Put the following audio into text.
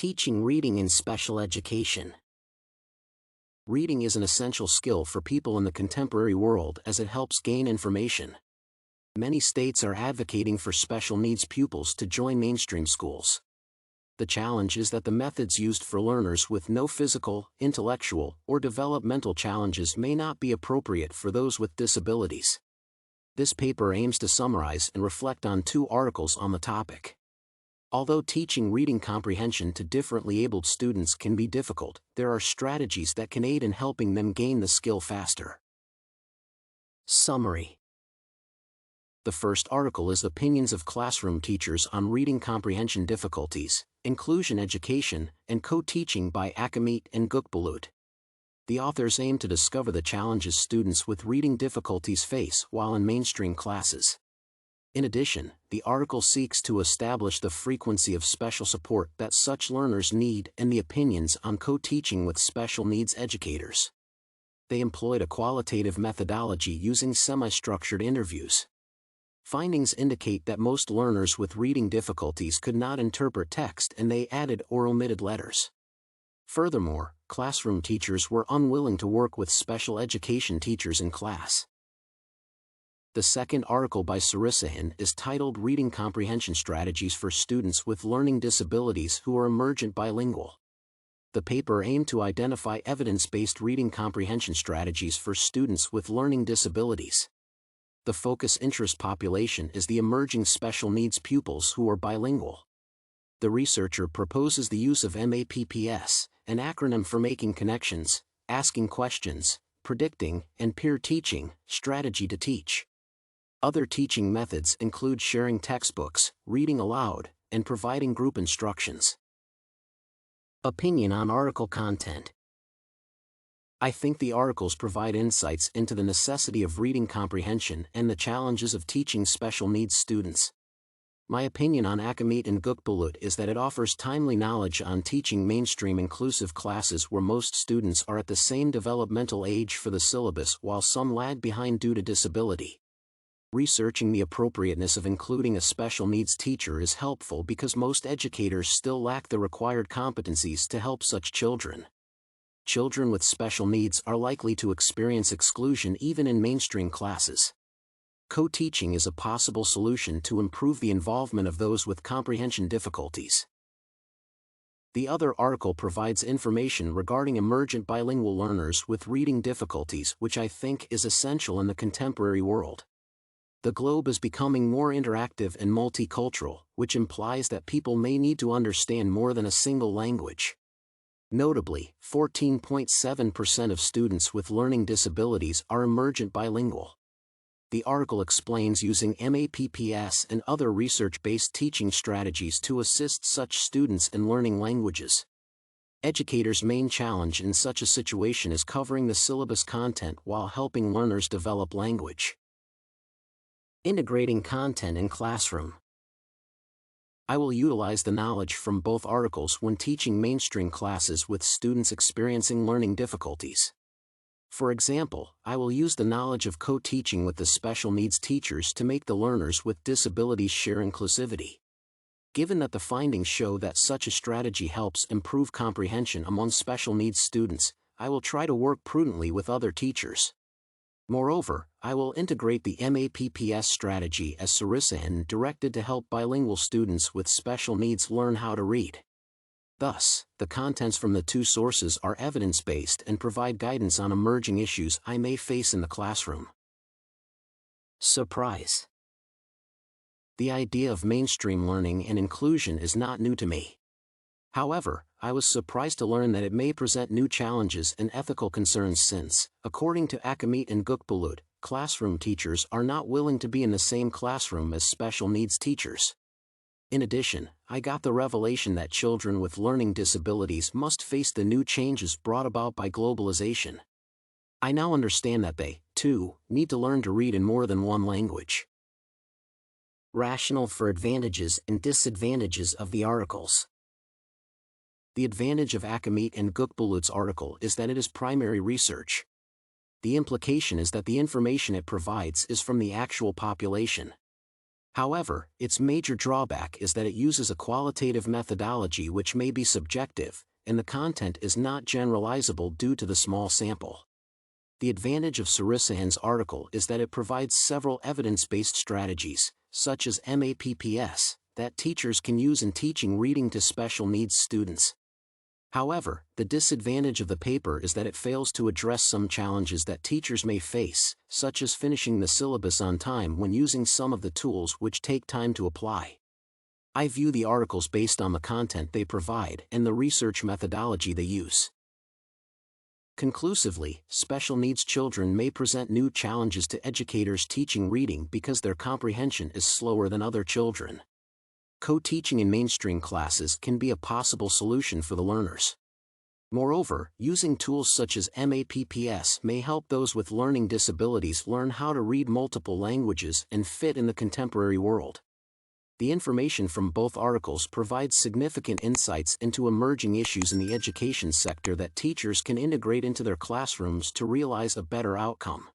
Teaching reading in special education. Reading is an essential skill for people in the contemporary world as it helps gain information. Many states are advocating for special needs pupils to join mainstream schools. The challenge is that the methods used for learners with no physical, intellectual, or developmental challenges may not be appropriate for those with disabilities. This paper aims to summarize and reflect on 2 articles on the topic. Although teaching reading comprehension to differently abled students can be difficult, there are strategies that can aid in helping them gain the skill faster. Summary. The first article is Opinions of Classroom Teachers on Reading Comprehension Difficulties, Inclusion Education, and Co-Teaching by Akçamete and Gökbulut. The authors aim to discover the challenges students with reading difficulties face while in mainstream classes. In addition, the article seeks to establish the frequency of special support that such learners need and the opinions on co-teaching with special needs educators. They employed a qualitative methodology using semi-structured interviews. Findings indicate that most learners with reading difficulties could not interpret text and they added or omitted letters. Furthermore, classroom teachers were unwilling to work with special education teachers in class. The second article by Sarisahin is titled Reading Comprehension Strategies for Students with Learning Disabilities Who Are Emergent Bilingual. The paper aimed to identify evidence-based reading comprehension strategies for students with learning disabilities. The focus interest population is the emerging special needs pupils who are bilingual. The researcher proposes the use of MAPPS, an acronym for Making Connections, Asking Questions, Predicting, and Peer Teaching, Strategy to Teach. Other teaching methods include sharing textbooks, reading aloud, and providing group instructions. Opinion on article content. I think the articles provide insights into the necessity of reading comprehension and the challenges of teaching special needs students. My opinion on Akçamete and Gökbulut is that it offers timely knowledge on teaching mainstream inclusive classes where most students are at the same developmental age for the syllabus while some lag behind due to disability. Researching the appropriateness of including a special needs teacher is helpful because most educators still lack the required competencies to help such children. Children with special needs are likely to experience exclusion even in mainstream classes. Co-teaching is a possible solution to improve the involvement of those with comprehension difficulties. The other article provides information regarding emergent bilingual learners with reading difficulties, which I think is essential in the contemporary world. The globe is becoming more interactive and multicultural, which implies that people may need to understand more than a single language. Notably, 14.7% of students with learning disabilities are emergent bilingual. The article explains using MAPPS and other research-based teaching strategies to assist such students in learning languages. Educators' main challenge in such a situation is covering the syllabus content while helping learners develop language. Integrating content in classroom. I will utilize the knowledge from both articles when teaching mainstream classes with students experiencing learning difficulties. For example, I will use the knowledge of co-teaching with the special needs teachers to make the learners with disabilities share inclusivity. Given that the findings show that such a strategy helps improve comprehension among special needs students, I will try to work prudently with other teachers. Moreover, I will integrate the MAPPS strategy as Sarisahin directed to help bilingual students with special needs learn how to read. Thus, the contents from the 2 sources are evidence-based and provide guidance on emerging issues I may face in the classroom. Surprise. The idea of mainstream learning and inclusion is not new to me. However, I was surprised to learn that it may present new challenges and ethical concerns since, according to Akçamete and Gökbulut, classroom teachers are not willing to be in the same classroom as special needs teachers. In addition, I got the revelation that children with learning disabilities must face the new changes brought about by globalization. I now understand that they, too, need to learn to read in more than one language. Rationale for advantages and disadvantages of the articles. The advantage of Akçamete and Gökbulut's article is that it is primary research. The implication is that the information it provides is from the actual population. However, its major drawback is that it uses a qualitative methodology which may be subjective, and the content is not generalizable due to the small sample. The advantage of Sarisahin's article is that it provides several evidence-based strategies, such as MAPPS, that teachers can use in teaching reading to special needs students. However, the disadvantage of the paper is that it fails to address some challenges that teachers may face, such as finishing the syllabus on time when using some of the tools which take time to apply. I view the articles based on the content they provide and the research methodology they use. Conclusively, special needs children may present new challenges to educators teaching reading because their comprehension is slower than other children. Co-teaching in mainstream classes can be a possible solution for the learners. Moreover, using tools such as MAPPS may help those with learning disabilities learn how to read multiple languages and fit in the contemporary world. The information from both articles provides significant insights into emerging issues in the education sector that teachers can integrate into their classrooms to realize a better outcome.